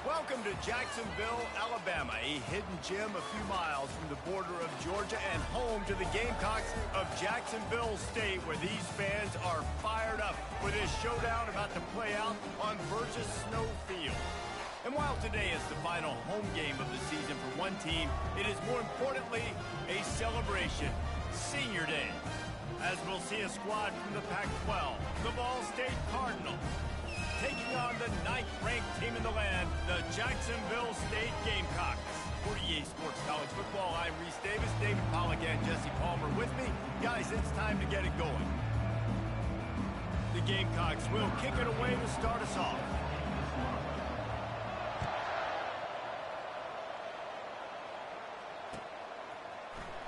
Welcome to Jacksonville, Alabama, a hidden gem a few miles from the border of Georgia and home to the Gamecocks of Jacksonville State, where these fans are fired up for this showdown about to play out on Burgess Snow Field. And while today is the final home game of the season for one team, it is more importantly a celebration, Senior Day, as we'll see a squad from the Pac-12, the Ball State Cardinals, taking on the 9th-ranked team in the land, the Jacksonville State Gamecocks. For EA Sports College Football, I'm Reese Davis, David Pollack, and Jesse Palmer with me. Guys, it's time to get it going. The Gamecocks will kick it away to start us off.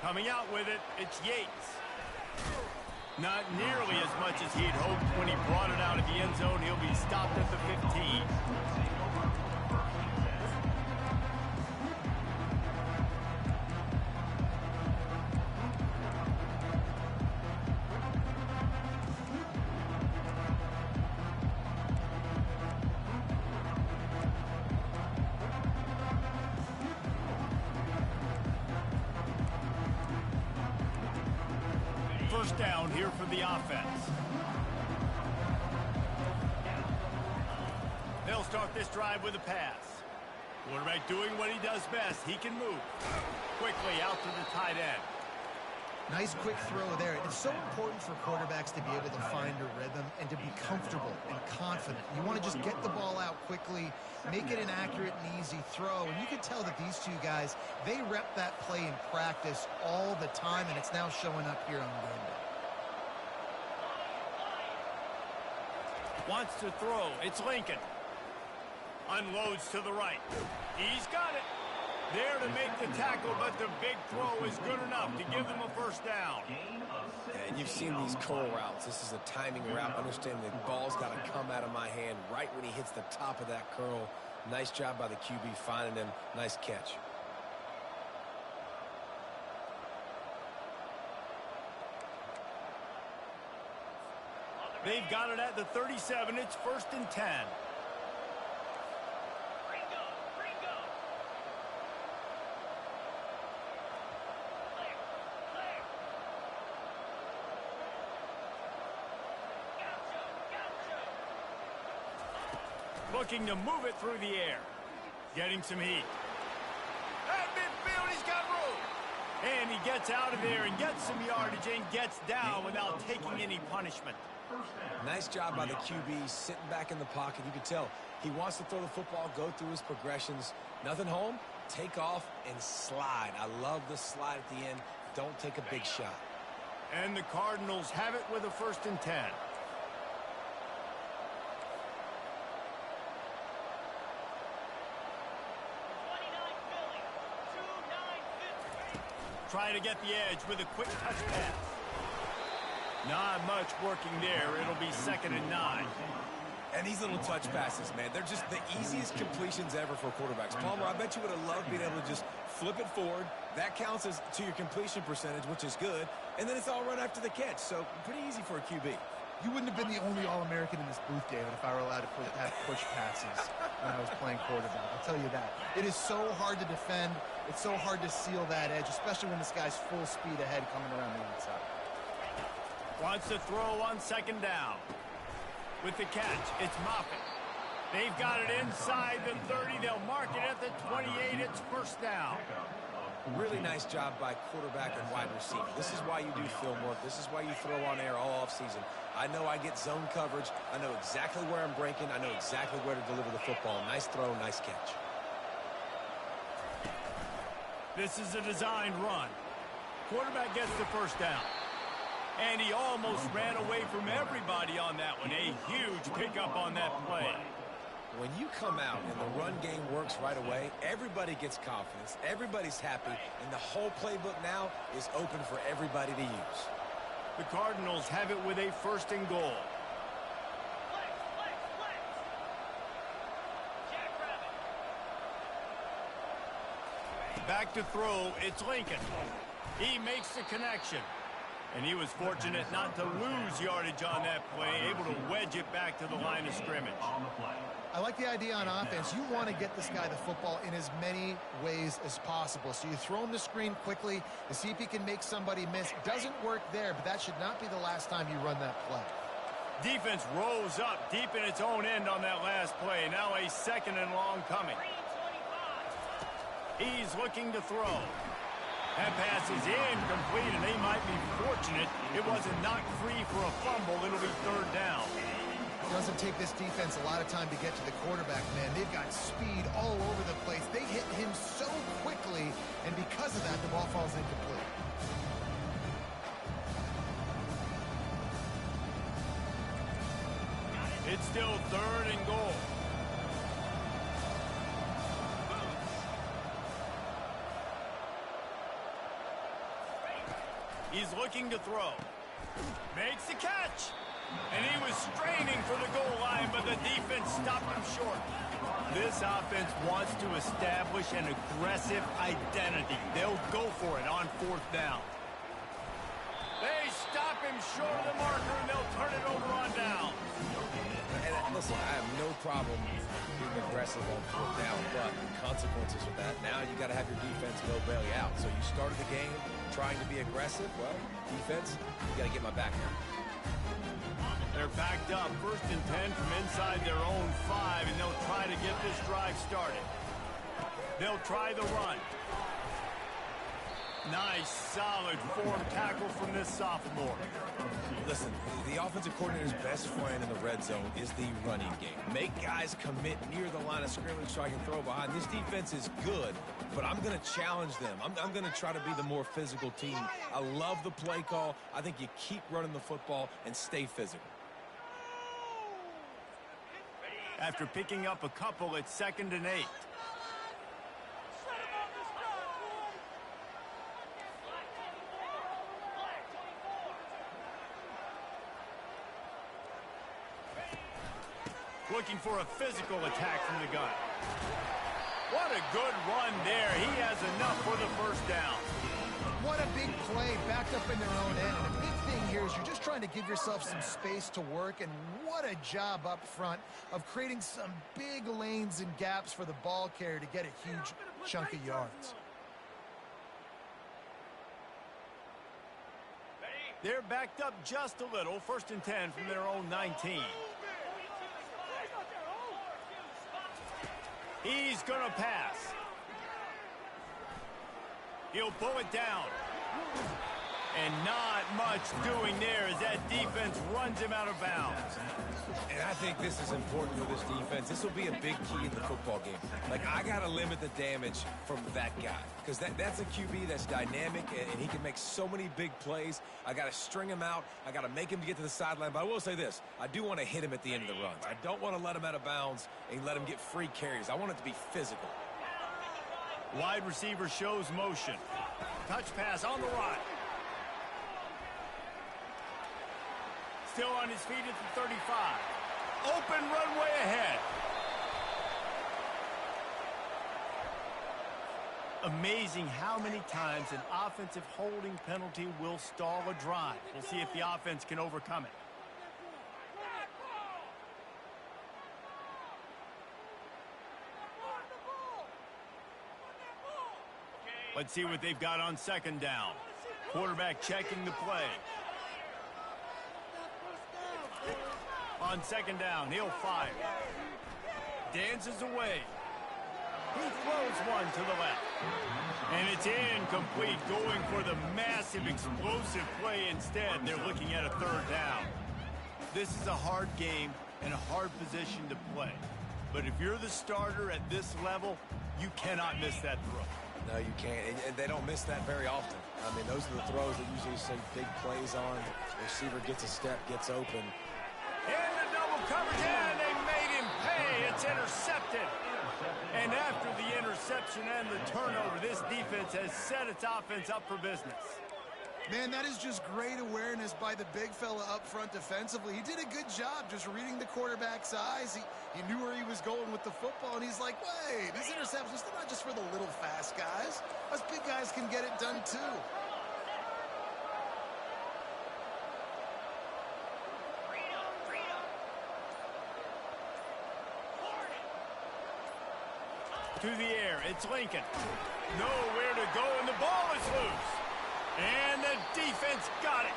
Coming out with it, it's Yates. Not nearly as much as he'd hoped when he brought it out of the end zone. He'll be stopped at the 15. First down here for the offense. They'll start this drive with a pass. Quarterback doing what he does best. He can move quickly out to the tight end. Nice quick throw there. It's so important for quarterbacks to be able to find a rhythm and to be comfortable and confident. You want to just get the ball out quickly, make it an accurate and easy throw. And you can tell that these two guys, they rep that play in practice all the time, and it's now showing up here on game day. Wants to throw. It's Lincoln. Unloads to the right. He's got it. There to make the tackle, but the big throw is good enough to give them a first down. And you've seen these curl routes. This is a timing route. Understand the ball's got to come out of my hand right when he hits the top of that curl. Nice job by the QB finding him. Nice catch. They've got it at the 37. It's 1st and 10. Looking to move it through the air. Getting some heat. At midfield, he's got room. And he gets out of there and gets some yardage and gets down without taking any punishment. Nice job by the QB sitting back in the pocket. You can tell he wants to throw the football, go through his progressions. Nothing home, take off and slide. I love the slide at the end. Don't take a big shot. And the Cardinals have it with a 1st and 10. Try to get the edge with a quick touch pass. Not much working there. It'll be 2nd and 9. And these little touch passes, man, they're just the easiest completions ever for quarterbacks. Palmer, I bet you would have loved being able to just flip it forward. That counts as to your completion percentage, which is good. And then it's all run after the catch. So pretty easy for a QB. You wouldn't have been the only All-American in this booth, David, if I were allowed to have push passes when I was playing quarterback. I'll tell you that. It is so hard to defend. It's so hard to seal that edge, especially when this guy's full speed ahead coming around the inside. Wants to throw on 2nd down. With the catch, it's Moffitt. They've got it inside the 30. They'll mark it at the 28. It's 1st down. Really nice job by quarterback and wide receiver. This is why you do film work. This is why you throw on air all offseason. I know I get zone coverage. I know exactly where I'm breaking. I know exactly where to deliver the football. Nice throw, nice catch. This is a designed run. Quarterback gets the 1st down. And he almost ran away from everybody on that one. A huge pickup on that play. When you come out and the run game works right away, everybody gets confidence, everybody's happy, and the whole playbook now is open for everybody to use. The Cardinals have it with a 1st and goal. Back to throw, it's Lincoln. He makes the connection. And he was fortunate not to lose yardage on that play, able to wedge it back to the line of scrimmage. I like the idea on offense. You want to get this guy the football in as many ways as possible. So you throw him the screen quickly to see if he can make somebody miss. Doesn't work there, but that should not be the last time you run that play. Defense rolls up deep in its own end on that last play. Now a 2nd and long coming. He's looking to throw. That pass is incomplete, and they might be fortunate it wasn't knocked free for a fumble. It'll be 3rd down. Doesn't take this defense a lot of time to get to the quarterback, man. They've got speed all over the place. They hit him so quickly, and because of that, the ball falls incomplete. It's still 3rd and goal. He's looking to throw. Makes the catch. And he was straining for the goal line, but the defense stopped him short. This offense wants to establish an aggressive identity. They'll go for it on 4th down. They stop him short of the marker, and they'll turn it over on down. And listen, I have no problem being aggressive on 4th down, but the consequences of that, now you got to have your defense go bail you out. So you started the game trying to be aggressive. Well, defense, you got to get my back now. They're backed up, 1st and 10 from inside their own 5, and they'll try to get this drive started. They'll try the run. Nice, solid form tackle from this sophomore. Listen, the offensive coordinator's best friend in the red zone is the running game. Make guys commit near the line of scrimmage so I can throw behind. This defense is good, but I'm going to challenge them. I'm going to try to be the more physical team. I love the play call. I think you keep running the football and stay physical. After picking up a couple, it's 2nd and 8. Looking for a physical attack from the gun. What a good run there. He has enough for the 1st down. What a big play, backed up in their own end. And the big thing here is you're just trying to give yourself some space to work, and what a job up front of creating some big lanes and gaps for the ball carrier to get a huge chunk of yards. They're backed up just a little, 1st and 10 from their own 19. He's going to pass. He'll pull it down. And not much doing there as that defense runs him out of bounds. And I think this is important for this defense. This will be a big key in the football game. Like, I got to limit the damage from that guy. Because that's a QB that's dynamic, and he can make so many big plays. I got to string him out. I got to make him get to the sideline. But I will say this. I do want to hit him at the end of the runs. I don't want to let him out of bounds and let him get free carries. I want it to be physical. Wide receiver shows motion. Touch pass on the run. Still on his feet at the 35. Open runway ahead. Amazing how many times an offensive holding penalty will stall a drive. We'll see if the offense can overcome it. Let's see what they've got on 2nd down. Quarterback checking the play. On 2nd down, he'll fire. Dances away. He throws one to the left. And it's incomplete, going for the massive explosive play instead. They're looking at a 3rd down. This is a hard game and a hard position to play. But if you're the starter at this level, you cannot miss that throw. No, you can't. And they don't miss that very often. I mean, those are the throws that usually see big plays on. The receiver gets a step, gets open. In the double coverage, and they made him pay. It's intercepted. And after the interception and the turnover, this defense has set its offense up for business. Man, that is just great awareness by the big fella up front defensively. He did a good job just reading the quarterback's eyes. He knew where he was going with the football, and he's like, wait, these interceptions, they're not just for the little fast guys. Us big guys can get it done too. through the air. It's Lincoln. Nowhere to go, and the ball is loose. And the defense got it.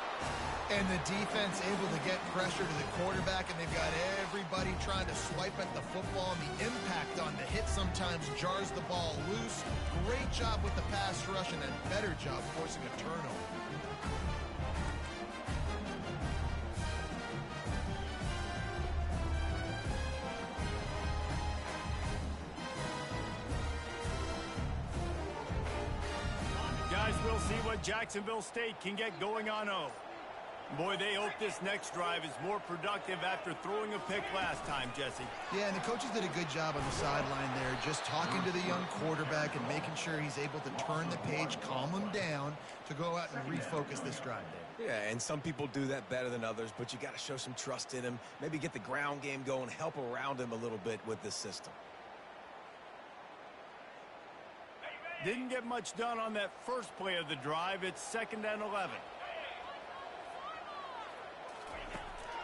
And the defense able to get pressure to the quarterback, and they've got everybody trying to swipe at the football, and the impact on the hit sometimes jars the ball loose. Great job with the pass rush, and a better job forcing a turnover. Guys, we'll see what Jacksonville State can get going on O. Boy, they hope this next drive is more productive after throwing a pick last time, Jesse. Yeah, and the coaches did a good job on the sideline there, just talking to the young quarterback and making sure he's able to turn the page, calm him down to go out and refocus this drive there. Yeah, and some people do that better than others, but you got to show some trust in him, maybe get the ground game going, help around him a little bit with this system. Didn't get much done on that first play of the drive. It's 2nd and 11.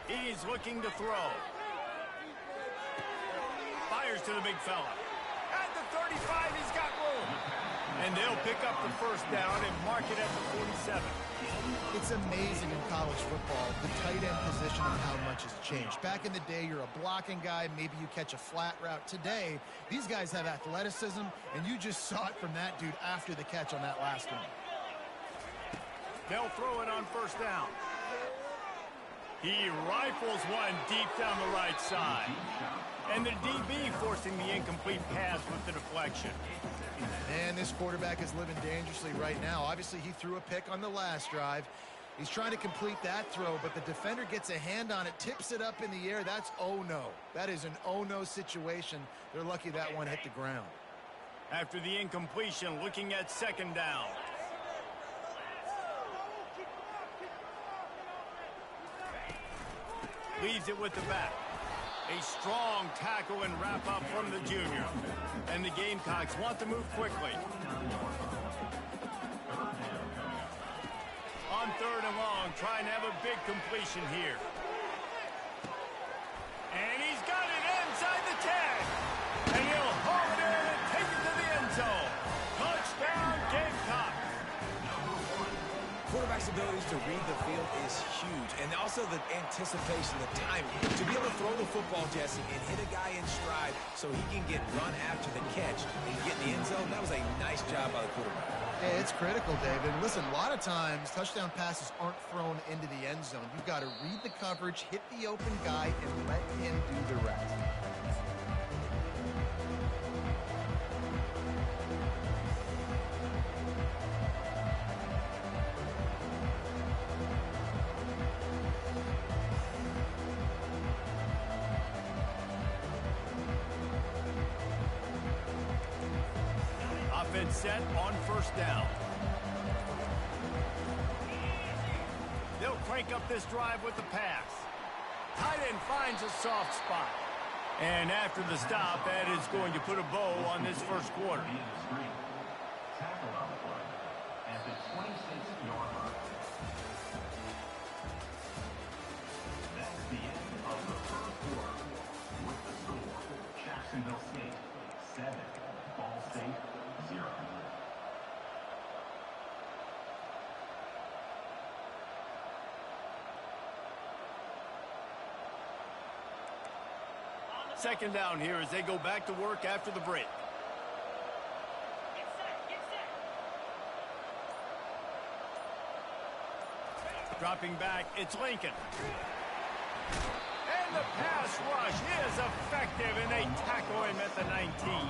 He's looking to throw. Fires to the big fella. At the 35, he's got room. And they'll pick up the first down and mark it at the 47. It's amazing in college football, the tight end position and how much has changed. Back in the day, you're a blocking guy, maybe you catch a flat route. Today, these guys have athleticism, and you just saw it from that dude after the catch on that last one. They'll throw it on first down. He rifles one deep down the right side. And the DB forcing the incomplete pass with the deflection. And this quarterback is living dangerously right now. Obviously, he threw a pick on the last drive. He's trying to complete that throw, but the defender gets a hand on it, tips it up in the air. That's oh no. That is an oh no situation. They're lucky that one hit the ground. After the incompletion, looking at 2nd down. Leaves it with the back. A strong tackle and wrap up from the junior. And the Gamecocks want to move quickly. On 3rd and long, trying to have a big completion here. And he's got it inside the 10. And he'll haul it in and take it to the end zone. Touchdown, Gamecocks. Quarterback's abilities to read the field is huge, and also the anticipation, the timing. To be able to throw the football, Jesse, and hit a guy in stride so he can get run after the catch and get in the end zone, that was a nice job by the quarterback. Yeah, it's critical, David. Listen, a lot of times, touchdown passes aren't thrown into the end zone. You've got to read the coverage, hit the open guy, and let him do the rest. Offense set on first down. They'll crank up this drive with the pass. Tight end finds a soft spot. And after the stop, that is going to put a bow on this first quarter. Tackle on the play at the 26-yard line. That's the end of the first quarter. With the score, Jacksonville State 7, Ball State 0. Second down here as they go back to work after the break. Dropping back, it's Lincoln. And the pass rush is effective, and they tackle him at the 19.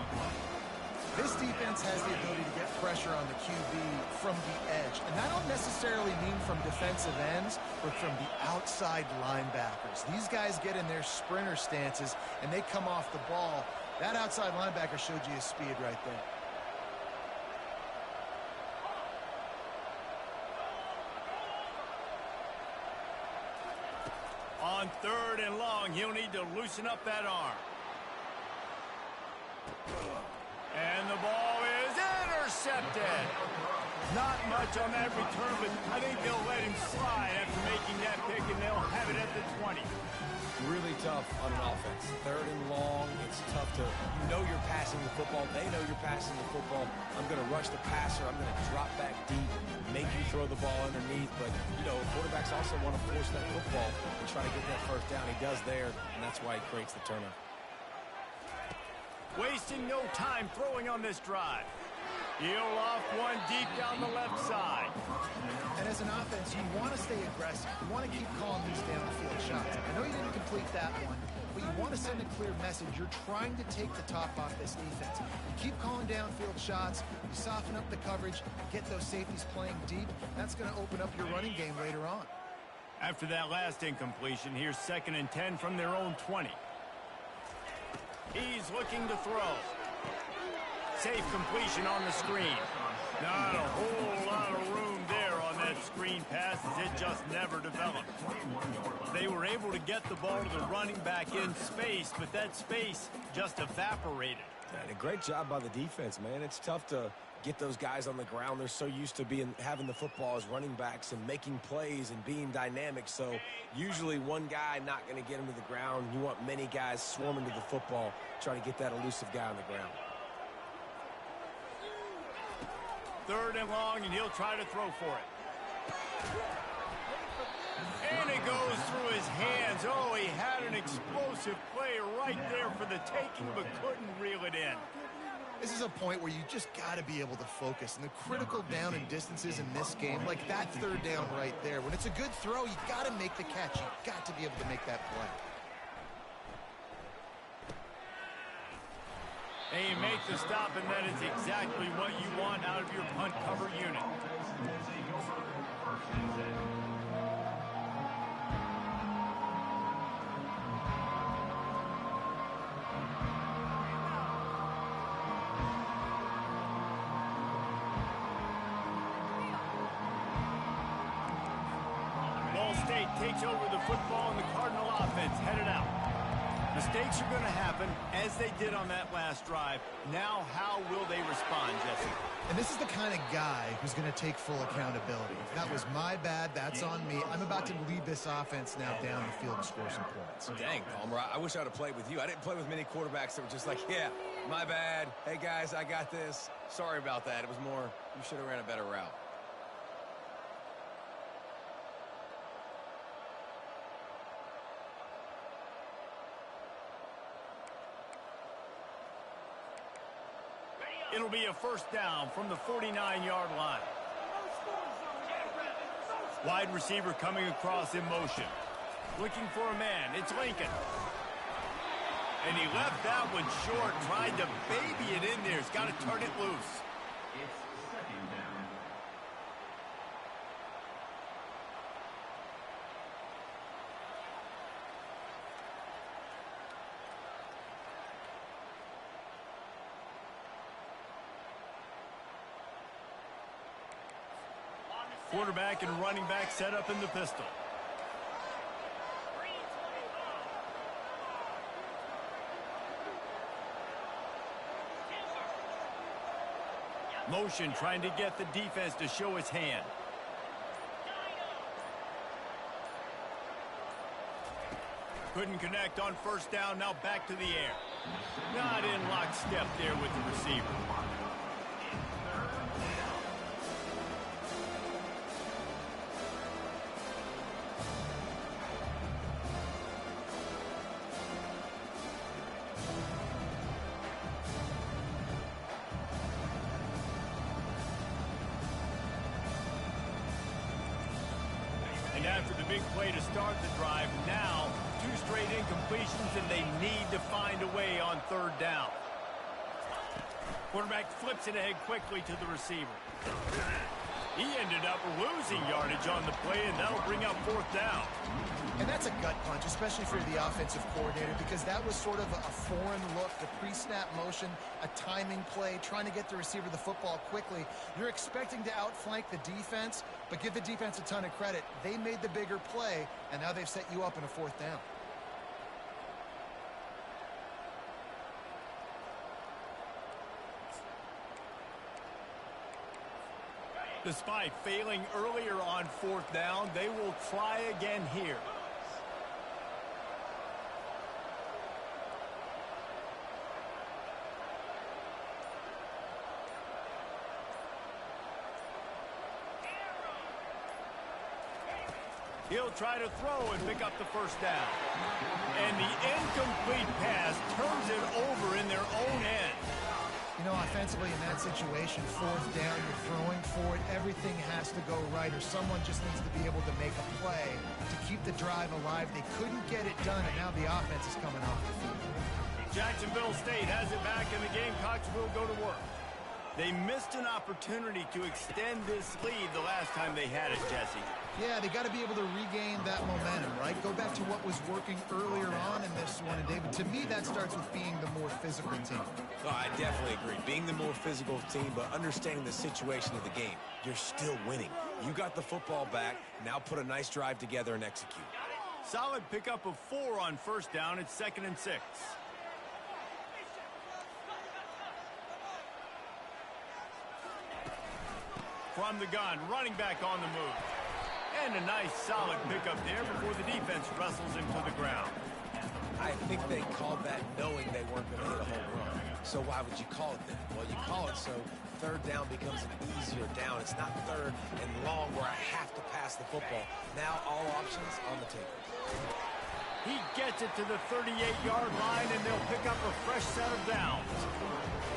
This defense has the ability to get pressure on the QB from the edge. And I don't necessarily mean from defensive ends, but from the outside linebackers. These guys get in their sprinter stances, and they come off the ball. That outside linebacker showed you his speed right there. On 3rd and long, he'll need to loosen up that arm. And the ball is intercepted. Not much on that return, but I think they'll let him slide after making that pick, and they'll have it at the 20. Really tough on an offense. Third and long, it's tough to, you know you're passing the football. They know you're passing the football. I'm going to rush the passer. I'm going to drop back deep, make you throw the ball underneath. But, you know, quarterbacks also want to force that football and try to get that first down. He does there, and that's why he creates the turnover. Wasting no time throwing on this drive. He'll off one deep down the left side. And as an offense, you want to stay aggressive. You want to keep calling these downfield shots. I know you didn't complete that one, but you want to send a clear message. You're trying to take the top off this defense. You keep calling downfield shots. You soften up the coverage. Get those safeties playing deep. That's going to open up your running game later on. After that last incompletion, here's 2nd and 10 from their own 20. He's looking to throw. Safe completion on the screen. Not a whole lot of room there on that screen pass as it just never developed. They were able to get the ball to the running back in space, but that space just evaporated. And a great job by the defense, man. It's tough to get those guys on the ground. They're so used to having the football as running backs and making plays and being dynamic. So usually one guy not going to get him to the ground. You want many guys swarming to the football, trying to get that elusive guy on the ground. 3rd and long, and he'll try to throw for it. And it goes through his hands. Oh, he had an explosive play right there for the taking, but couldn't reel it in. This is a point where you just got to be able to focus. And the critical down and distances in this game, like that 3rd down right there, when it's a good throw, you got to make the catch. You got to be able to make that play. And you make the stop, and that is exactly what you want out of your punt cover unit. Ball State takes over the football, and the Cardinal offense headed out. Mistakes are going to happen, as they did on that last drive. Now, how will they respond, Jesse? And this is the kind of guy who's going to take full accountability. That was my bad. That's on me. I'm about to lead this offense now down the field and score some points. Dang, Palmer, I wish I would have played with you. I didn't play with many quarterbacks that were just like, yeah, my bad. Hey, guys, I got this. Sorry about that. It was more, you should have ran a better route. It'll be a first down from the 49-yard line. Wide receiver coming across in motion. Looking for a man. It's Lincoln. And he left that one short. Tried to baby it in there. He's got to turn it loose. It's 2nd down. Quarterback and running back set up in the pistol. Motion trying to get the defense to show his hand. Couldn't connect on first down. Now back to the air. Not in lockstep there with the receiver. And after the big play to start the drive, now 2 straight incompletions, and they need to find a way on 3rd down. Quarterback flips it ahead quickly to the receiver. He ended up losing yardage on the play, and that'll bring up 4th down. And that's a gut punch, especially for the offensive coordinator, because that was sort of a foreign look, the pre-snap motion, a timing play, trying to get the receiver the football quickly. You're expecting to outflank the defense, but give the defense a ton of credit. They made the bigger play, and now they've set you up in a 4th down. Despite failing earlier on 4th down, they will try again here. He'll try to throw and pick up the first down. And the incomplete pass turns it over in their own end. You know, offensively in that situation, fourth down, you're throwing for it, everything has to go right, or someone just needs to be able to make a play to keep the drive alive. They couldn't get it done, and now the offense is coming off the field. Jacksonville State has it back, and the Gamecocks will go to work. They missed an opportunity to extend this lead the last time they had it, Jesse. Yeah, they got to be able to regain that momentum, right? Go back to what was working earlier on in this one. And, David, to me, that starts with being the more physical team. No, I definitely agree. Being the more physical team, but understanding the situation of the game. You're still winning. You got the football back. Now put a nice drive together and execute. Solid pickup of 4 on first down. It's 2nd and 6. From the gun, running back on the move. And a nice solid pickup there before the defense wrestles him to the ground. I think they called that knowing they weren't going to hit a home run. So why would you call it that? Well, you call it so third down becomes an easier down. It's not third and long where I have to pass the football. Now all options on the table. He gets it to the 38-yard line, and they'll pick up a fresh set of downs.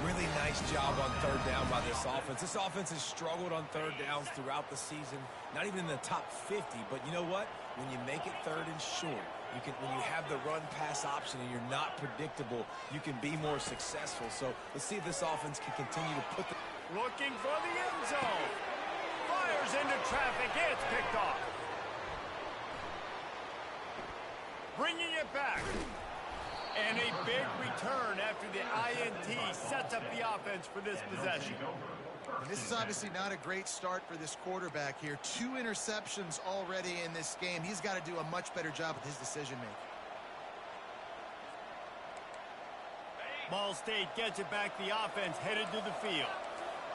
Really nice job on third down by this offense. This offense has struggled on third downs throughout the season. Not even in the top 50, but you know what? When you make it third and short, when you have the run-pass option and you're not predictable, you can be more successful. So let's see if this offense can continue to put the... Looking for the end zone. Fires into traffic. It's picked off. Bringing it back. And a big return after the INT sets up the offense for this possession. And this is obviously not a great start for this quarterback here. 2 interceptions already in this game. He's got to do a much better job with his decision-making. Ball State gets it back. The offense headed to the field.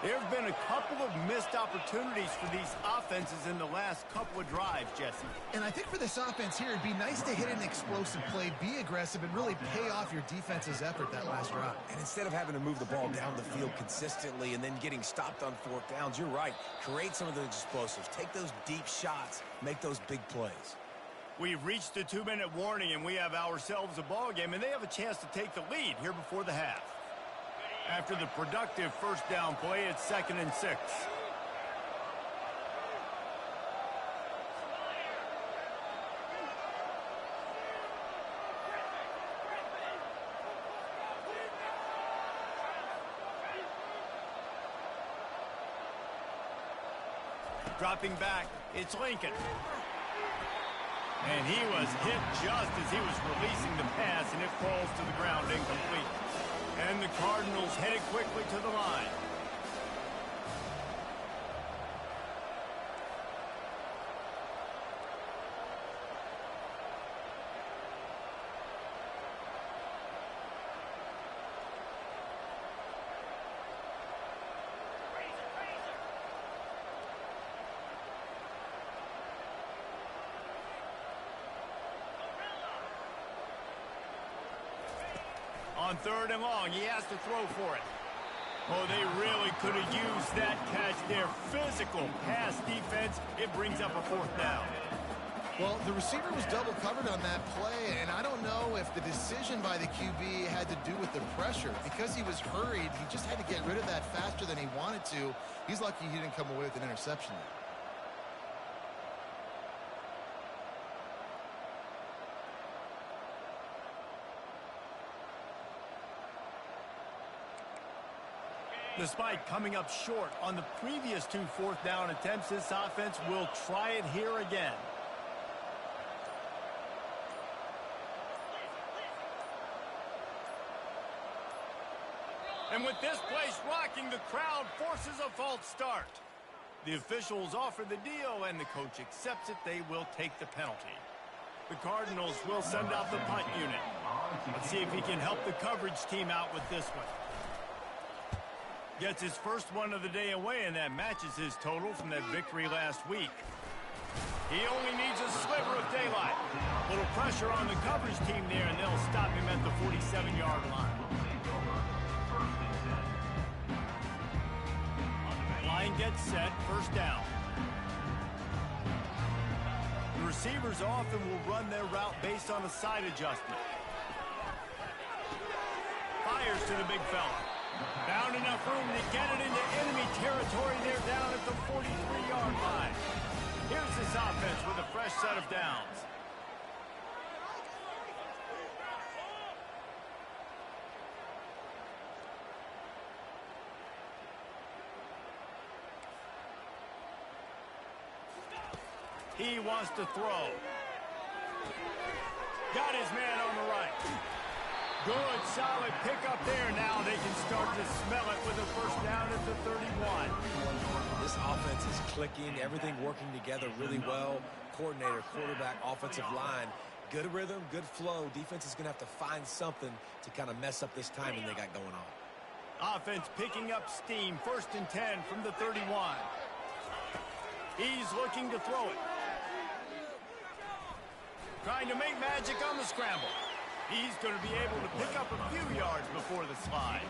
There have been a couple of missed opportunities for these offenses in the last couple of drives, Jesse. And I think for this offense here, it'd be nice to hit an explosive play, be aggressive, and really pay off your defense's effort that last drive. And instead of having to move the ball down the field consistently and then getting stopped on fourth downs, you're right. Create some of those explosives. Take those deep shots. Make those big plays. We've reached the 2-minute warning, and we have ourselves a ball game, and they have a chance to take the lead here before the half. After the productive first down play, it's 2nd and 6. Dropping back, it's Lincoln. And he was hit just as he was releasing the pass, and it falls to the ground incomplete. And the Cardinals headed quickly to the line. On 3rd and long, he has to throw for it. Oh, they really could have used that catch there. Physical pass defense. It brings up a 4th down. Well, the receiver was double covered on that play, and I don't know if the decision by the QB had to do with the pressure. Because he was hurried, he just had to get rid of that faster than he wanted to. He's lucky he didn't come away with an interception there. Despite coming up short on the previous 2 4th down attempts, this offense will try it here again. And with this place rocking, the crowd forces a false start. The officials offer the deal, and the coach accepts it. They will take the penalty. The Cardinals will send out the punt unit. Let's see if he can help the coverage team out with this one. Gets his first one of the day away, and that matches his total from that victory last week. He only needs a sliver of daylight. A little pressure on the coverage team there, and they'll stop him at the 47-yard line. Line gets set, first down. The receivers often will run their route based on a side adjustment. Fires to the big fella. Found enough room to get it into enemy territory. They're down at the 43-yard line. Here's this offense with a fresh set of downs. He wants to throw. Got his man on the right. Good, solid pickup there. Now they can start to smell it with a first down at the 31. This offense is clicking, everything working together really well. Coordinator, quarterback, offensive line, good rhythm, good flow. Defense is going to have to find something to kind of mess up this timing they got going on. Offense picking up steam. 1st and 10 from the 31. He's looking to throw it. Trying to make magic on the scramble. He's going to be able to pick up a few yards before the slide.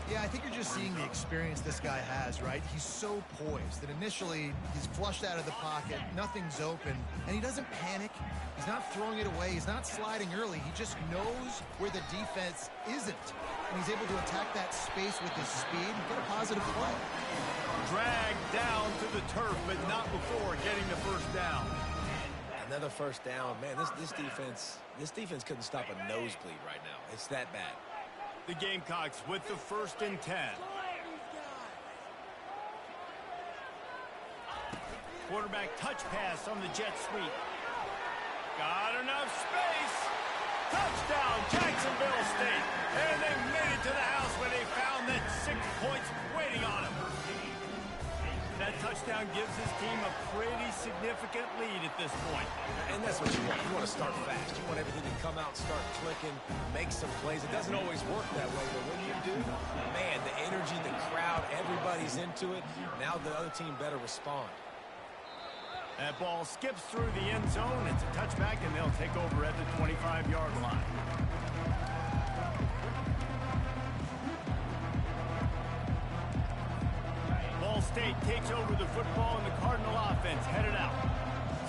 Yeah, I think you're just seeing the experience this guy has, right? He's so poised that initially he's flushed out of the pocket, nothing's open, and he doesn't panic. He's not throwing it away. He's not sliding early. He just knows where the defense isn't, and he's able to attack that space with his speed and get a positive play. Dragged down to the turf, but not before getting the first down. Another first down. Man, this defense couldn't stop a nosebleed right now. It's that bad. The Gamecocks with the 1st and 10. Quarterback touch pass on the jet sweep. Got enough space. Touchdown, Jacksonville State. And they made it to the house where they found that 6 points waiting on them. That touchdown gives his team a pretty significant lead at this point. And that's what you want. You want to start fast. You want everything to come out, start clicking, make some plays. It doesn't always work that way, but when you do, man, the energy, the crowd, everybody's into it. Now the other team better respond. That ball skips through the end zone. It's a touchback, and they'll take over at the 25-yard line. Ball State takes over the football, and the Cardinal offense headed out.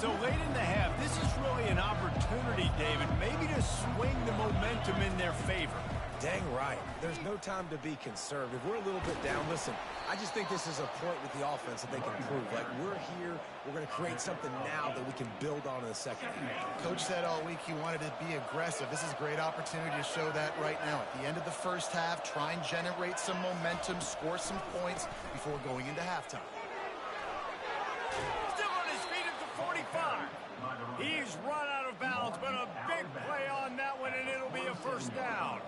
So late in the half, this is really an opportunity, David, maybe to swing the momentum in their favor. Dang right. There's no time to be conservative. We're a little bit down. Listen, I just think this is a point with the offense that they can improve. Like, we're here. We're going to create something now that we can build on in the second half. Coach said all week he wanted to be aggressive. This is a great opportunity to show that right now. At the end of the first half, try and generate some momentum, score some points before going into halftime. Still on his feet at the 45. He's run out of bounds, but a big play on that one, and it'll be a first down.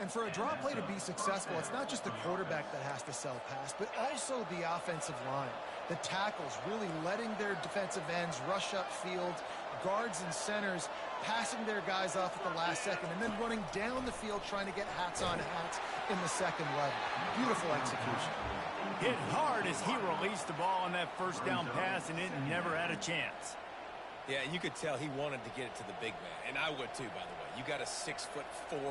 And for a draw play to be successful, it's not just the quarterback that has to sell pass, but also the offensive line. The tackles really letting their defensive ends rush upfield, guards and centers passing their guys off at the last second, and then running down the field trying to get hats on hats in the second level. Beautiful execution. Hit hard as he released the ball on that first down pass, and it never had a chance. Yeah, you could tell he wanted to get it to the big man, and I would too, by the way. You got a 6'4",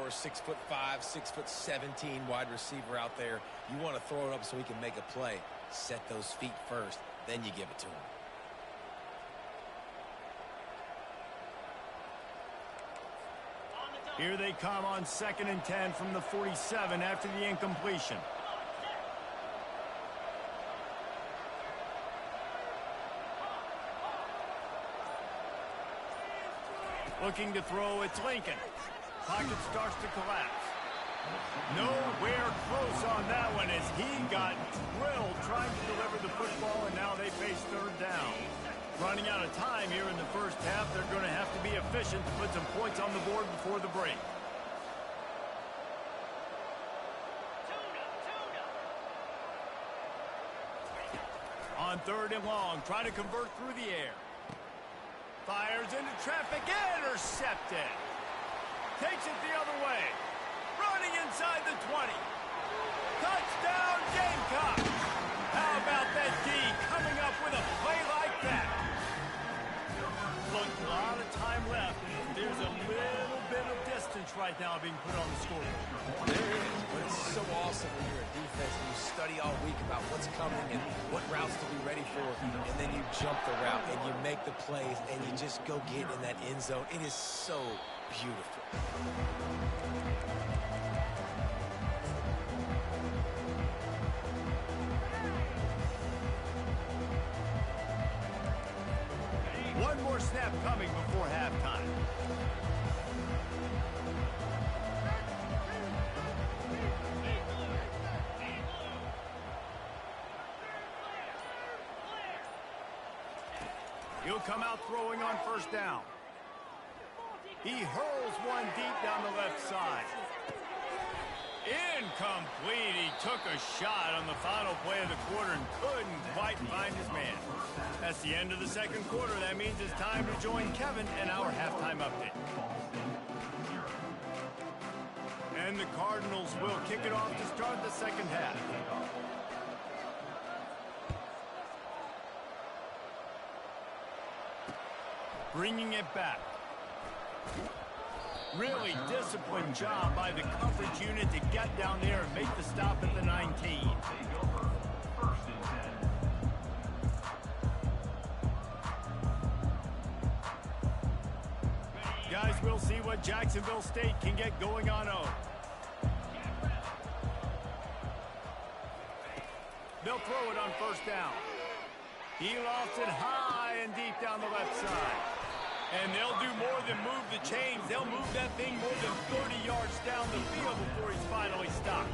6'5", 6'17" wide receiver out there. You want to throw it up so he can make a play. Set those feet first, then you give it to him. Here they come on 2nd and 10 from the 47 after the incompletion. Looking to throw, it's Lincoln. Pocket starts to collapse. Nowhere close on that one as he got drilled trying to deliver the football, and now they face 3rd down. Running out of time here in the first half, they're going to have to be efficient to put some points on the board before the break. On 3rd and long, trying to convert through the air. Fires into traffic, intercepted. Takes it the other way. Running inside the 20. Touchdown, Gamecocks. How about that D coming up with a play like that? Look, a lot of time left. There's a little bit of distance right now being put on the scoreboard. There it is, but it's so awesome when you're a defense and you study all week about what's coming and what routes to be ready for, and then you jump the route and you make the plays and you just go get in that end zone. It is so beautiful. One more snap coming before halftime. He'll come out throwing on first down. He hurls one deep down the left side. Incomplete. He took a shot on the final play of the quarter and couldn't quite find his man. That's the end of the second quarter. That means it's time to join Kevin and our halftime update. And the Cardinals will kick it off to start the second half. Bringing it back. Really disciplined job by the coverage unit to get down there and make the stop at the 19. Guys, we'll see what Jacksonville State can get going on O. They'll throw it on first down. He lofts it high and deep down the left side. And they'll do more than move the chains. They'll move that thing more than 30 yards down the field before he's finally stopped.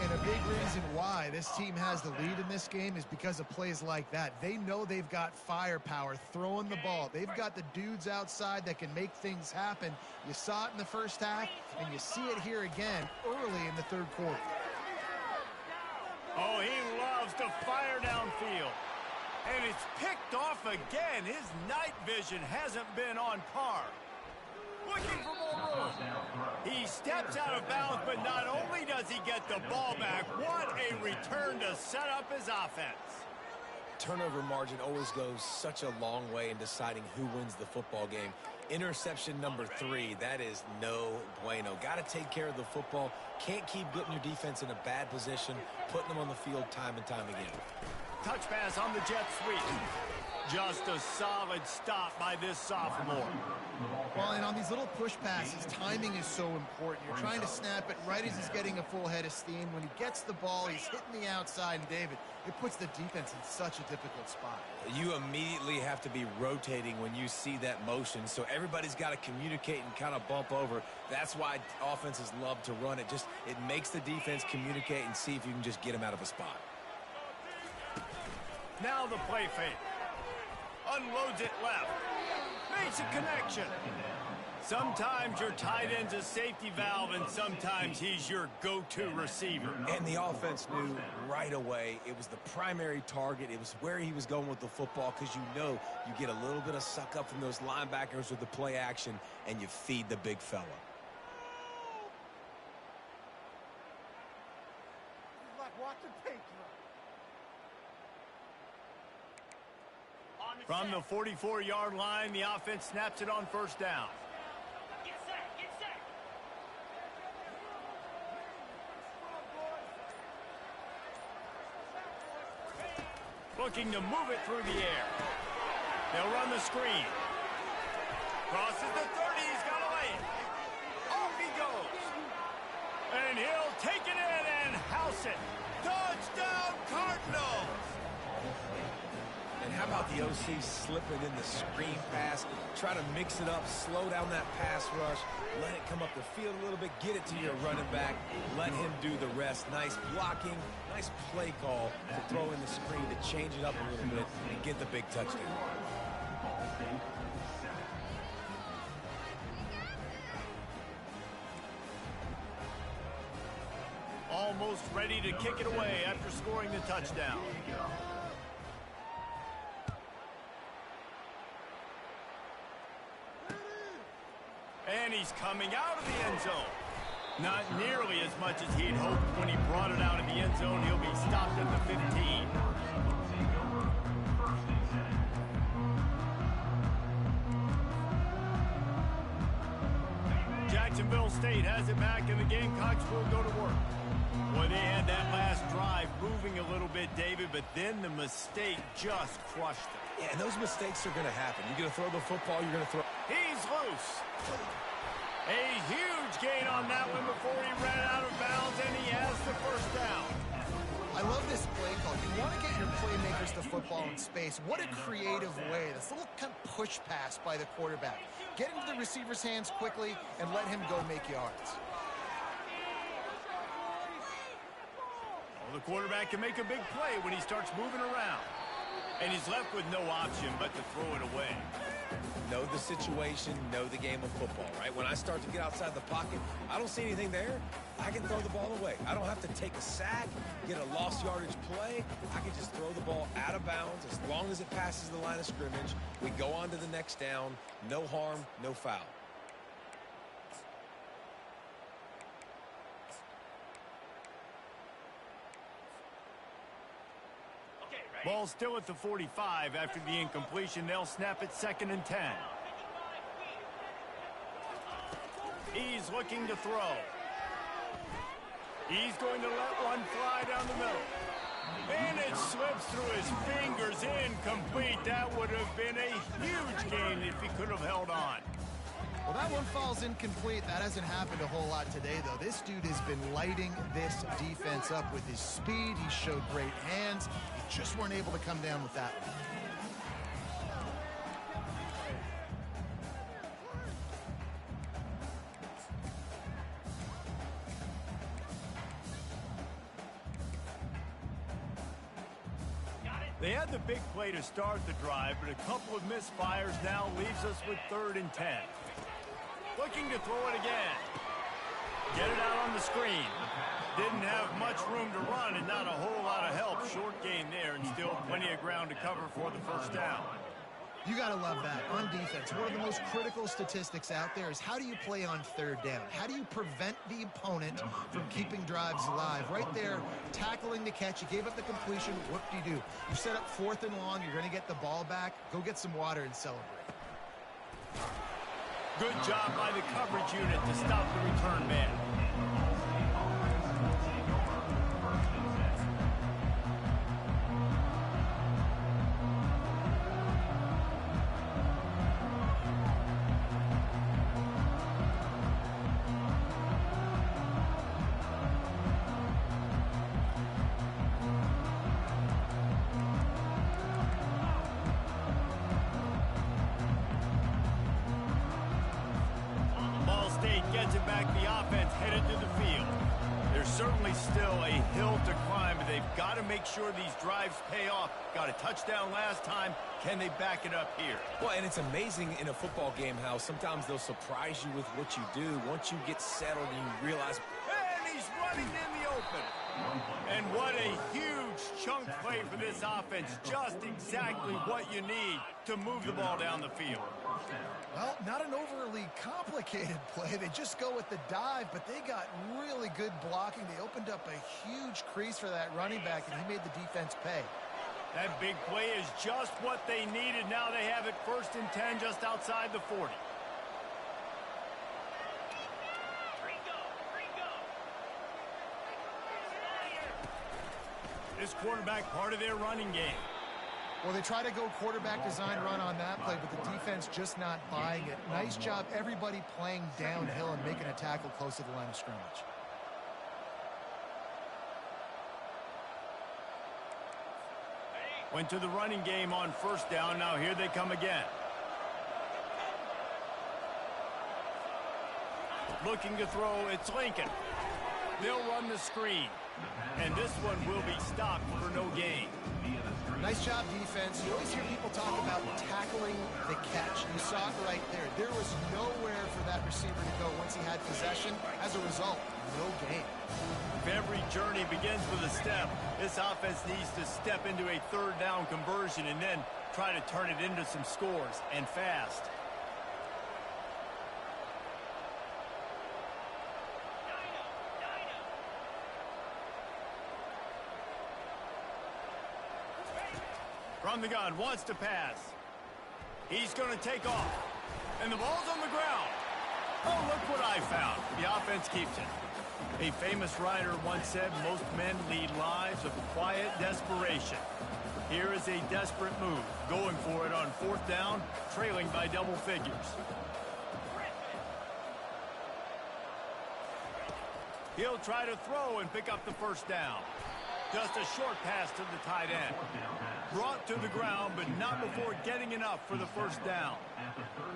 And a big reason why this team has the lead in this game is because of plays like that. They know they've got firepower throwing the ball. They've got the dudes outside that can make things happen. You saw it in the first half, and you see it here again early in the third quarter. Oh, he loves to fire downfield. And it's picked off again. His night vision hasn't been on par. Looking for more room. He steps out of bounds, but not only does he get the ball back, what a return to set up his offense. Turnover margin always goes such a long way in deciding who wins the football game. Interception number 3, that is no bueno. Got to take care of the football. Can't keep putting your defense in a bad position, putting them on the field time and time again. Touch pass on the jet sweep. Just a solid stop by this sophomore. Well, and on these little push passes, timing is so important. You're trying to snap it right as he's getting a full head of steam. When he gets the ball, he's hitting the outside, and David, it puts the defense in such a difficult spot. You immediately have to be rotating when you see that motion, so everybody's got to communicate and kind of bump over. That's why offenses love to run it. It makes the defense communicate and see if you can just get him out of a spot. Now the play fake. Unloads it left. Makes a connection. Sometimes your tight end's a safety valve, and sometimes he's your go-to receiver. And the offense knew right away it was the primary target. It was where he was going with the football, because you know you get a little bit of suck up from those linebackers with the play action, and you feed the big fella. From the 44-yard line, the offense snaps it on first down. Get set, get set. Looking to move it through the air. They'll run the screen. Crosses the 30, he's got to lay it. Off he goes. And he'll take it in and house it. Touchdown, Cardinals! And how about the OC slipping in the screen pass? Try to mix it up, slow down that pass rush, let it come up the field a little bit, get it to your running back, let him do the rest. Nice blocking, nice play call to throw in the screen to change it up a little bit and get the big touchdown. Almost ready to kick it away after scoring the touchdown. And he's coming out of the end zone. Not nearly as much as he'd hoped when he brought it out of the end zone. He'll be stopped at the 15. Jacksonville State has it back, and the Gamecocks will go to work. Boy, they had that last drive moving a little bit, David, but then the mistake just crushed them. Yeah, and those mistakes are going to happen. You're going to throw the football, you're going to throw... He's loose. A huge gain on that one before he ran out of bounds, and he has the first down. I love this play call. You want to get your playmakers to football in space. What a creative way. This little kind of push pass by the quarterback. Get into the receiver's hands quickly and let him go make yards. Well, the quarterback can make a big play when he starts moving around. And he's left with no option but to throw it away. Know the situation, know the game of football, right? When I start to get outside the pocket, I don't see anything there, I can throw the ball away. I don't have to take a sack, get a lost yardage play. I can just throw the ball out of bounds as long as it passes the line of scrimmage. We go on to the next down. No harm, no foul. Ball still at the 45 after the incompletion. They'll snap it 2nd and 10. He's looking to throw. He's going to let one fly down the middle. And it slips through his fingers, incomplete. That would have been a huge gain if he could have held on. Well, that one falls incomplete. That hasn't happened a whole lot today, though. This dude has been lighting this defense up with his speed. He showed great hands. He just weren't able to come down with that one. They had the big play to start the drive, but a couple of misfires now leaves us with 3rd and 10. Looking to throw it again. Get it out on the screen. Didn't have much room to run and not a whole lot of help. Short gain there and still plenty of ground to cover for the first down. You got to love that. On defense, one of the most critical statistics out there is how do you play on 3rd down? How do you prevent the opponent from keeping drives alive? Right there, tackling the catch. You gave up the completion. What do you do? You set up 4th and long. You're going to get the ball back. Go get some water and celebrate. Good job by the coverage unit to stop the return man. Gets it back, the offense headed to the field. There's certainly still a hill to climb, but they've got to make sure these drives pay off. Got a touchdown last time. Can they back it up here? Well, and it's amazing in a football game how sometimes they'll surprise you with what you do. Once you get settled and you realize, and he's running in the open. And what a huge chunk play for this offense. Just exactly what you need to move the ball down the field. Well, not an overly complicated play. They just go with the dive, but they got really good blocking. They opened up a huge crease for that running back, and he made the defense pay. That big play is just what they needed. Now they have it 1st and 10 just outside the 40. This quarterback part of their running game. Well, they try to go quarterback design run on that play, but the defense just not buying it. Nice job, everybody playing downhill and making a tackle close to the line of scrimmage. Went to the running game on 1st down. Now here they come again. Looking to throw, it's Lincoln. They'll run the screen. And this one will be stopped for no gain. Nice job, defense. You always hear people talk about tackling the catch. You saw it right there. There was nowhere for that receiver to go once he had possession. As a result, no gain. If every journey begins with a step, this offense needs to step into a 3rd down conversion and then try to turn it into some scores, and fast. From the gun, wants to pass. He's going to take off. And the ball's on the ground. Oh, look what I found. The offense keeps it. A famous writer once said most men lead lives of quiet desperation. Here is a desperate move, going for it on 4th down, trailing by double figures. He'll try to throw and pick up the 1st down. Just a short pass to the tight end. Brought to the ground, but not before getting enough for the 1st down.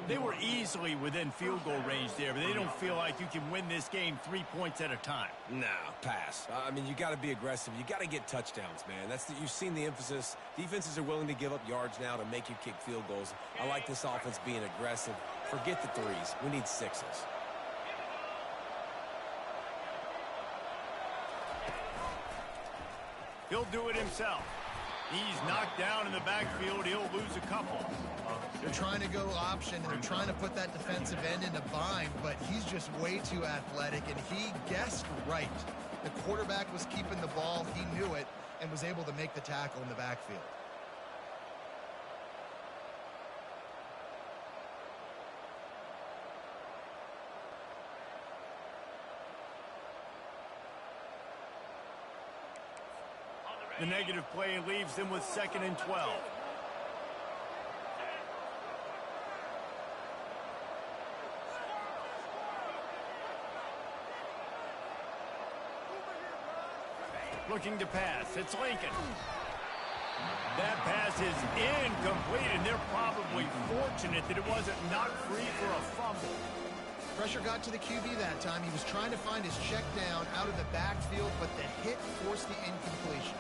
They were easily within field goal range there, but they don't feel like you can win this game 3 points at a time. Nah, pass. I mean, you got to be aggressive. You got to get touchdowns, man. You've seen the emphasis. Defenses are willing to give up yards now to make you kick field goals. I like this offense being aggressive. Forget the 3s. We need 6s. He'll do it himself. He's knocked down in the backfield. He'll lose a couple. They're trying to go option, and they're trying to put that defensive end in a bind, but he's just way too athletic, and he guessed right. The quarterback was keeping the ball. He knew it and was able to make the tackle in the backfield. The negative play leaves them with 2nd and 12. Looking to pass. It's Lincoln. That pass is incomplete, and they're probably fortunate that it wasn't knocked free for a fumble. Pressure got to the QB that time. He was trying to find his check down out of the backfield, but the hit forced the incompletion.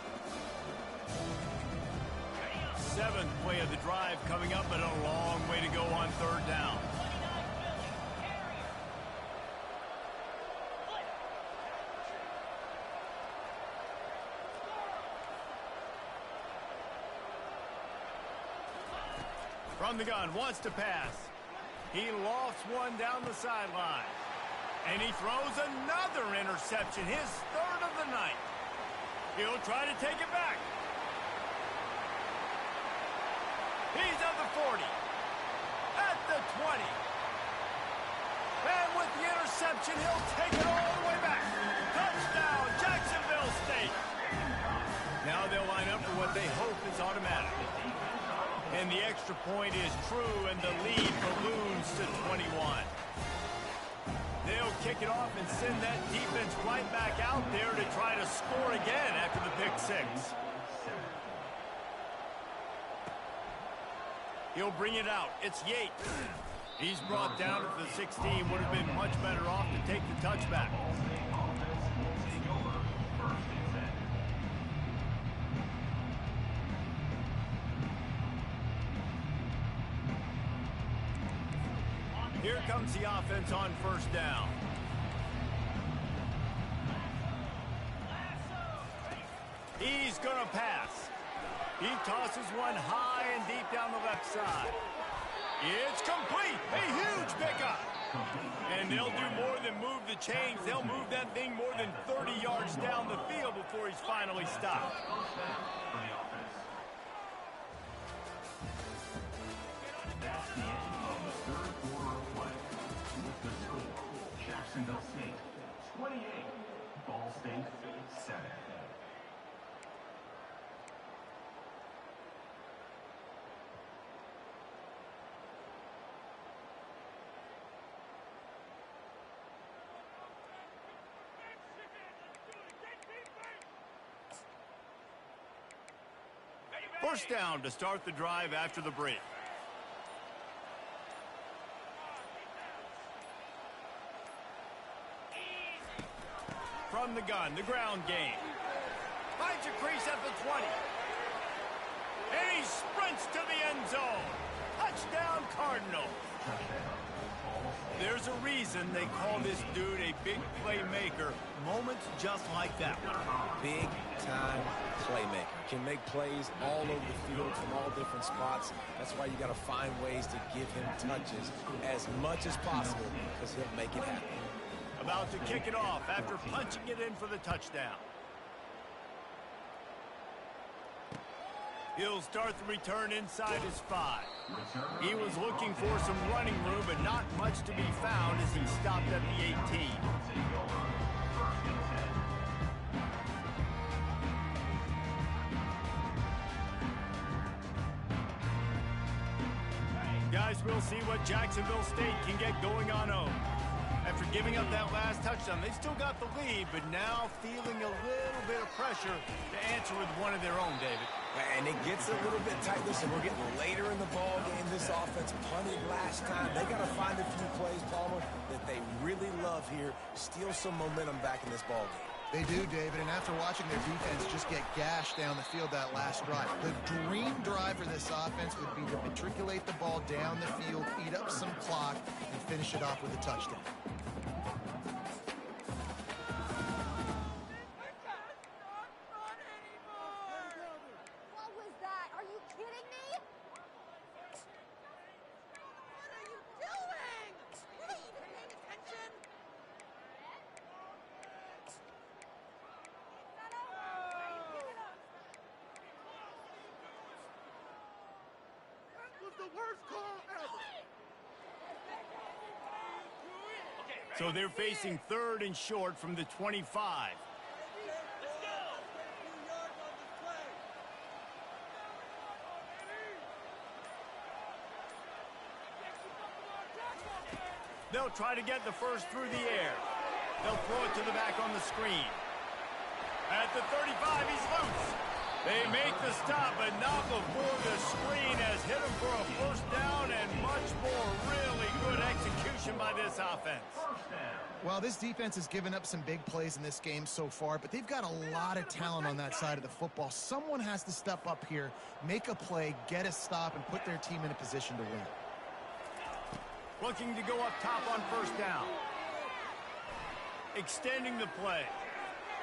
7th play of the drive coming up, but a long way to go on 3rd down. From the gun, wants to pass. He lofts one down the sideline. And he throws another interception, his 3rd of the night. He'll try to take it back. He's at the 40. At the 20. And with the interception, he'll take it all the way back. Touchdown, Jacksonville State. Now they'll line up for what they hope is automatic. And the extra point is true, and the lead balloons to 21. They'll kick it off and send that defense right back out there to try to score again after the pick 6. He'll bring it out. It's Yates. He's brought down at the 16. Would have been much better off to take the touchback. Here comes the offense on 1st down. He's going to pass. He tosses one high and deep down the left side. It's complete. A huge pickup. And they'll do more than move the chains. They'll move that thing more than 30 yards down the field before he's finally stopped. That's the end of the 3rd quarter of play. With the score, Jacksonville State 28, Ball State 7. First down to start the drive after the break. From the gun, the ground game. Finds a crease at the 20. And he sprints to the end zone. Touchdown, Cardinals. There's a reason they call this dude a big playmaker. Moments just like that one. Big-time playmaker. Can make plays all over the field from all different spots. That's why you got to find ways to give him touches as much as possible, because he'll make it happen. About to kick it off after punching it in for the touchdown. He'll start the return inside his 5. He was looking for some running room, but not much to be found as he stopped at the 18. Guys, we'll see what Jacksonville State can get going on home. After giving up that last touchdown, they've still got the lead, but now feeling a little bit of pressure to answer with one of their own, David. And it gets a little bit tight. Listen, we're getting later in the ball game. This offense punted last time. They got to find a few plays, Palmer, that they really love here. Steal some momentum back in this ball game. They do, David, and after watching their defense just get gashed down the field that last drive, the dream drive for this offense would be to matriculate the ball down the field, eat up some clock, and finish it off with a touchdown. What was that? Are you kidding me? What are you doing? Are you paying attention? That was the worst call ever. So they're facing 3rd and short from the 25. They'll try to get the first through the air. They'll throw it to the back on the screen. At the 35, he's loose. They make the stop, but not before the screen has hit him for a first down and much more really good execution by this offense. Well, this defense has given up some big plays in this game so far, but they've got a lot of talent on that side of the football. Someone has to step up here, make a play, get a stop, and put their team in a position to win. Looking to go up top on first down. Extending the play.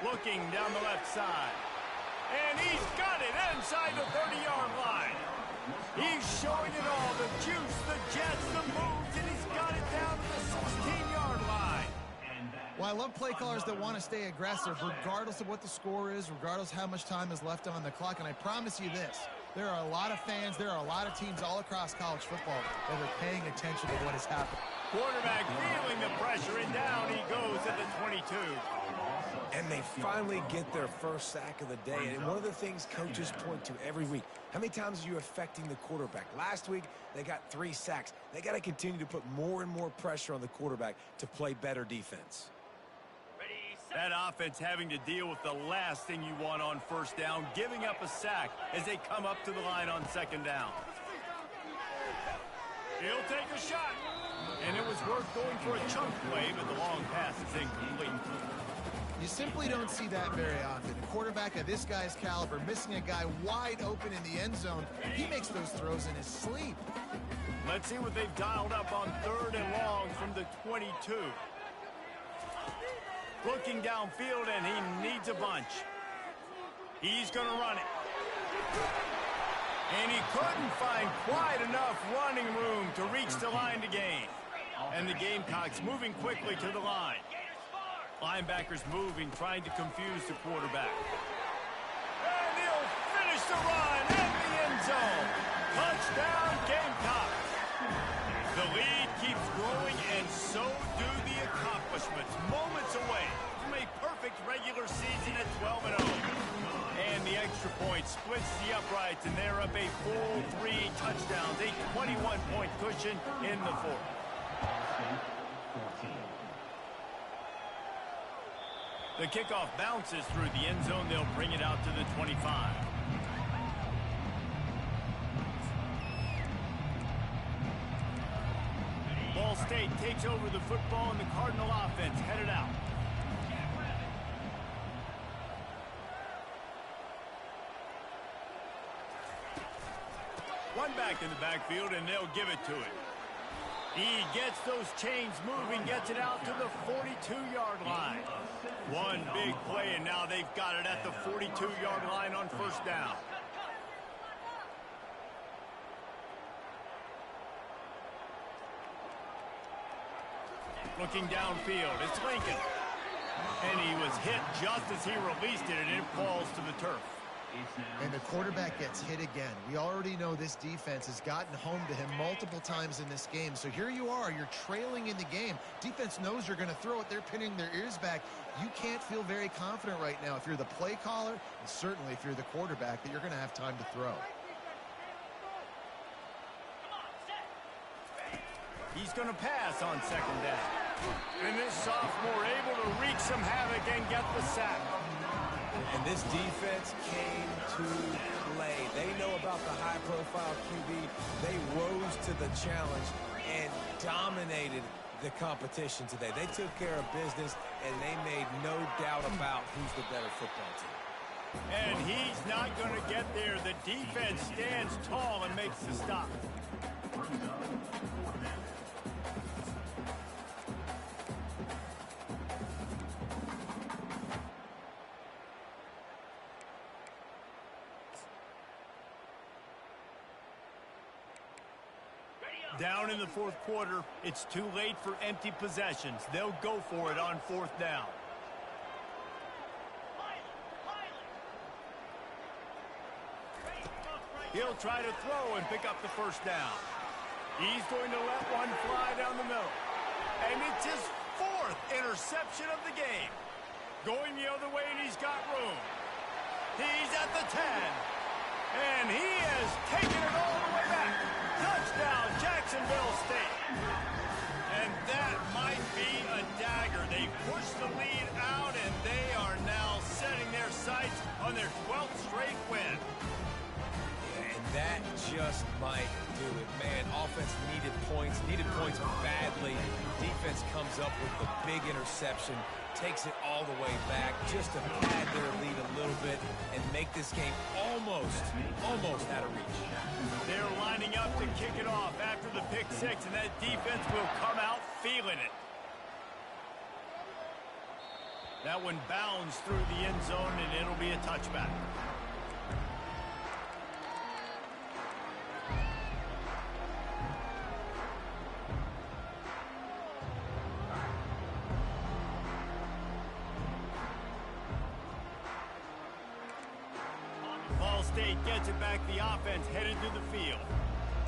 Looking down the left side. And he's got it inside the 30-yard line. He's showing it all, the juice, the jets, the moves, and he's got it down to the 16-yard line. Well, I love play callers that want to stay aggressive, regardless of what the score is, regardless how much time is left on the clock. And I promise you this, there are a lot of fans, there are a lot of teams all across college football that are paying attention to what is happening. Quarterback feeling the pressure, and down he goes at the 22. And they finally get their first sack of the day. And one of the things coaches point to every week, how many times are you affecting the quarterback? Last week, they got 3 sacks. They got to continue to put more and more pressure on the quarterback to play better defense. That offense having to deal with the last thing you want on first down, giving up a sack as they come up to the line on second down. He'll take a shot. And it was worth going for a chunk play, but the long pass is incomplete. You simply don't see that very often. A quarterback of this guy's caliber missing a guy wide open in the end zone. He makes those throws in his sleep. Let's see what they've dialed up on 3rd and long from the 22. Looking downfield, and he needs a bunch. He's going to run it. And he couldn't find quite enough running room to reach the line to gain. And the Gamecocks moving quickly to the line. Linebackers moving, trying to confuse the quarterback. And he'll finish the run in the end zone. Touchdown, Gamecocks. The lead keeps growing, and so do the accomplishments. Moments away from a perfect regular season at 12-0. And the extra point splits the uprights, and they're up a full 3 touchdowns, a 21-point cushion in the 4th. The kickoff bounces through the end zone. They'll bring it out to the 25. Ball State takes over the football, and the Cardinal offense headed out. One back in the backfield, and they'll give it to him. He gets those chains moving, gets it out to the 42-yard line. One big play, and now they've got it at the 42-yard line on first down. Looking downfield, it's Lincoln. And he was hit just as he released it, and it falls to the turf. And the quarterback gets hit again. We already know this defense has gotten home to him multiple times in this game. So here you are, you're trailing in the game. Defense knows you're going to throw it. They're pinning their ears back. You can't feel very confident right now if you're the play caller, and certainly if you're the quarterback, that you're going to have time to throw. He's going to pass on second down. And this sophomore able to wreak some havoc and get the sack. And this defense came to play. They know about the high-profile QB. They rose to the challenge and dominated the competition today. They took care of business, and they made no doubt about who's the better football team. And he's not going to get there. The defense stands tall and makes the stop. Down in the fourth quarter, it's too late for empty possessions. They'll go for it on fourth down. He'll try to throw and pick up the first down. He's going to let one fly down the middle. And it's his fourth interception of the game. Going the other way, and he's got room. He's at the 10. And he has taken it all the way back. Touchdown, Jacksonville State. And that might be a dagger. They push the lead out, and they are now setting their sights on their 12th straight win. And that just might do it. Man, offense needed points badly. Defense comes up with the big interception, takes it all the way back just to pad their lead a little bit and make this game almost out of reach. They're lining up to kick it off after the pick six, and that defense will come out feeling it. That one bounds through the end zone, and it'll be a touchback. Ball State gets it back. The offense headed to the field.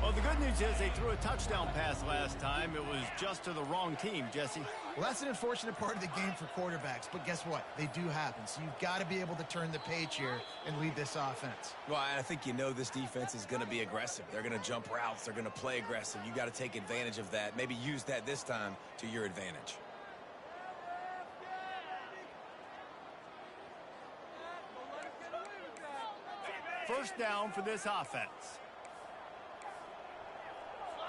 Well, the good news is they threw a touchdown pass last time. It was just to the wrong team, Jesse. Well, that's an unfortunate part of the game for quarterbacks, but guess what? They do happen. So you've got to be able to turn the page here and lead this offense. Well, I think you know this defense is going to be aggressive. They're going to jump routes. They're going to play aggressive. You got to take advantage of that. Maybe use that this time to your advantage. First down for this offense.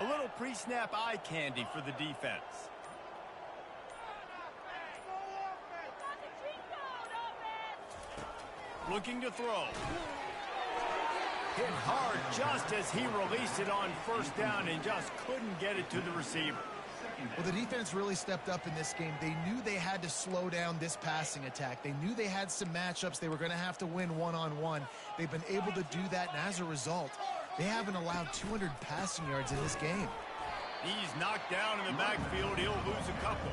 A little pre-snap eye candy for the defense. Looking to throw. Hit hard just as he released it on first down and just couldn't get it to the receiver. Well, the defense really stepped up in this game. They knew they had to slow down this passing attack. They knew they had some matchups they were going to have to win one-on-one. They've been able to do that, and as a result, they haven't allowed 200 passing yards in this game. He's knocked down in the backfield. He'll lose a couple.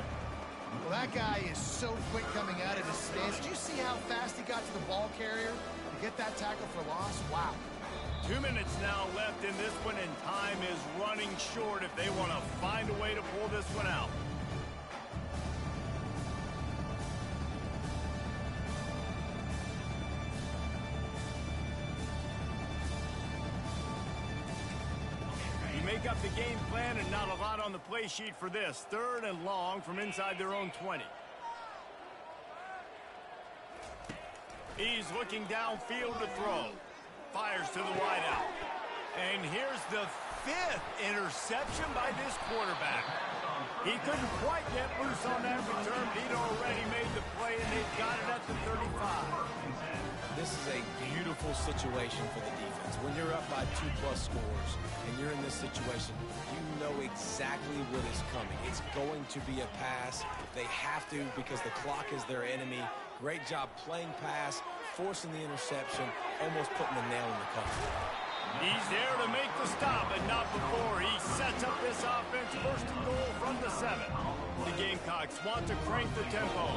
Well, that guy is so quick coming out of his stance. Did you see how fast he got to the ball carrier to get that tackle for loss? Wow. 2 minutes now left in this one, and time is running short if they want to find a way to pull this one out. You make up the game plan and not a lot on the play sheet for this. 3rd and long from inside their own 20. He's looking downfield to throw. Fires to the wideout. And here's the 5th interception by this quarterback. He couldn't quite get loose on that return. He'd already made the play, and they've got it at the 35. This is a beautiful situation for the defense. When you're up by 2+ scores and you're in this situation, you know exactly what is coming. It's going to be a pass. They have to because the clock is their enemy. Great job playing pass, forcing the interception, almost putting the nail in the coffin. He's there to make the stop, but not before. He sets up this offense 1st and goal from the 7. The Gamecocks want to crank the tempo.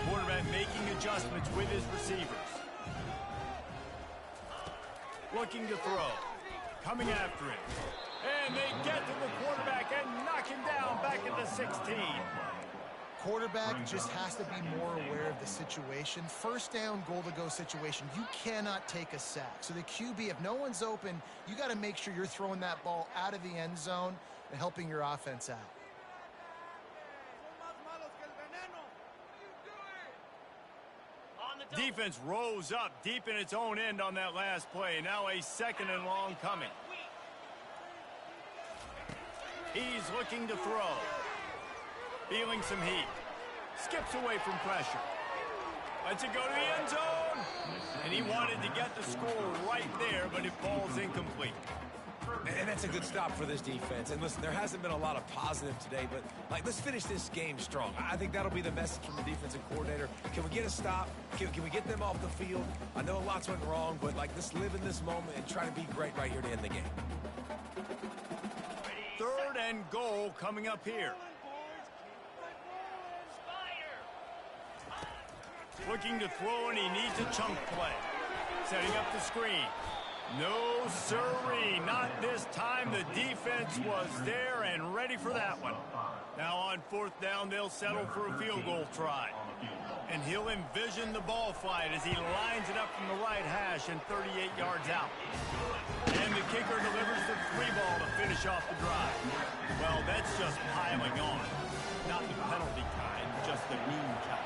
Quarterback making adjustments with his receivers. looking to throw. Coming after it. And they get to the quarterback and knock him down back at the 16. Quarterback just has to be more aware of the situation. First down, goal-to-go situation. You cannot take a sack. So the QB, if no one's open, you got to make sure you're throwing that ball out of the end zone and helping your offense out. Defense rose up deep in its own end on that last play. Now a 2nd and long coming. He's looking to throw. Feeling some heat. Skips away from pressure. Lets it go to the end zone. And he wanted to get the score right there, but it falls incomplete. And that's a good stop for this defense. And listen, there hasn't been a lot of positive today, but let's finish this game strong. I think that'll be the message from the defensive coordinator. Can we get a stop? Can we get them off the field? I know lots went wrong, but let's live in this moment and try to be great right here to end the game. 3rd and goal coming up here. Looking to throw, and he needs a chunk play. Setting up the screen. No, sirree, not this time. The defense was there and ready for that one. Now on 4th down, they'll settle for a field goal try. And he'll envision the ball flight as he lines it up from the right hash and 38 yards out. And the kicker delivers the 3 ball to finish off the drive. Well, that's just piling on. Not the penalty kind, just the mean kind.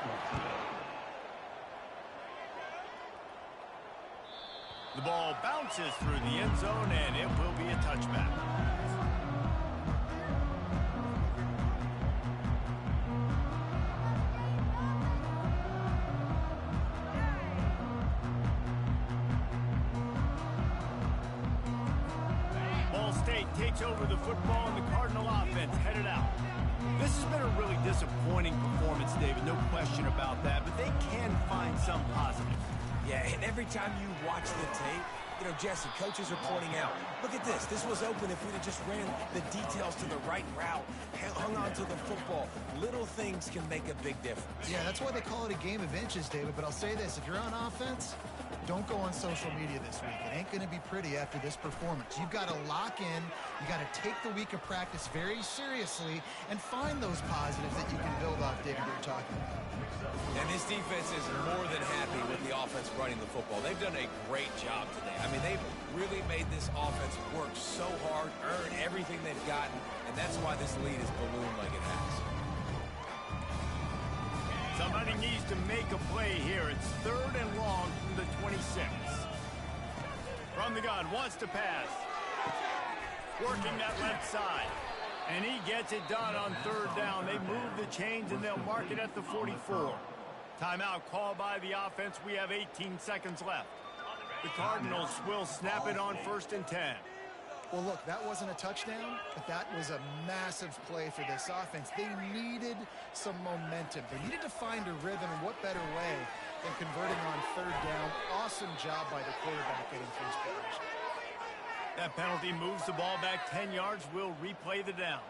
The ball bounces through the end zone, and it will be a touchback. Ball State takes over the football, and the Cardinal offense headed out. This has been a really disappointing performance, David, no question about that, but they can find some positives. Yeah, and every time you watch the tape, Jesse, coaches are pointing out, look at this. This was open if we'd have just ran the details to the right route, hung on to the football. Little things can make a big difference. Yeah, that's why they call it a game of inches, David. But I'll say this, if you're on offense, don't go on social media this week. It ain't going to be pretty after this performance. You've got to lock in. You got to take the week of practice very seriously and find those positives that you can build off, David, you're talking about. And this defense is more than happy with the offense running the football. They've done a great job today. I mean, they've really made this offense work so hard, earn everything they've gotten, and that's why this lead is ballooned like it has. Somebody needs to make a play here. It's 3rd and long from the 26. From the gun, wants to pass. Working that left side. And he gets it done on 3rd down. They move the chains, and they'll mark it at the 44. Timeout called by the offense. We have 18 seconds left. The Cardinals will snap it on 1st and 10. Well, look, that wasn't a touchdown, but that was a massive play for this offense. They needed some momentum. They needed to find a rhythm, and what better way than converting on 3rd down. Awesome job by the quarterback getting through his progression. That penalty moves the ball back 10 yards. We'll replay the down.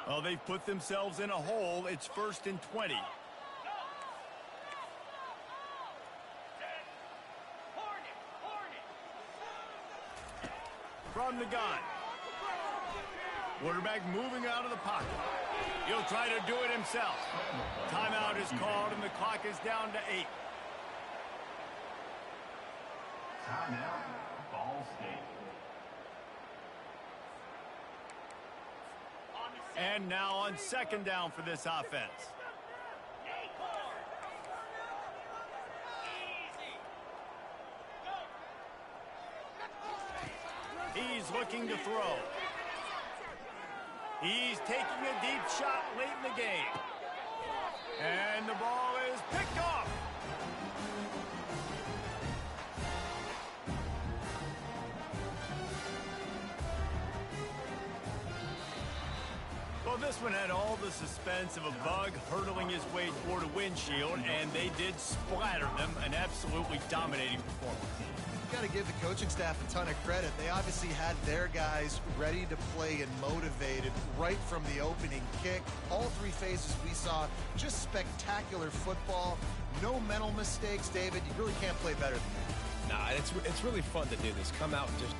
Well, they've put themselves in a hole. It's 1st and 20. From the gun. Quarterback moving out of the pocket. He'll try to do it himself. Timeout is called, and the clock is down to 8. Timeout, Ball State. And now on 2nd down for this offense. He's looking to throw. He's taking a deep shot late in the game. And the ball is picked off. Well, this one had all the suspense of a bug hurtling his way toward a windshield, and they did splatter them. An absolutely dominating performance. got to give the coaching staff a ton of credit. They obviously had their guys ready to play and motivated right from the opening kick. All three phases we saw, just spectacular football. No mental mistakes, David. You really can't play better than that. Nah, it's really fun to do this. Come out and just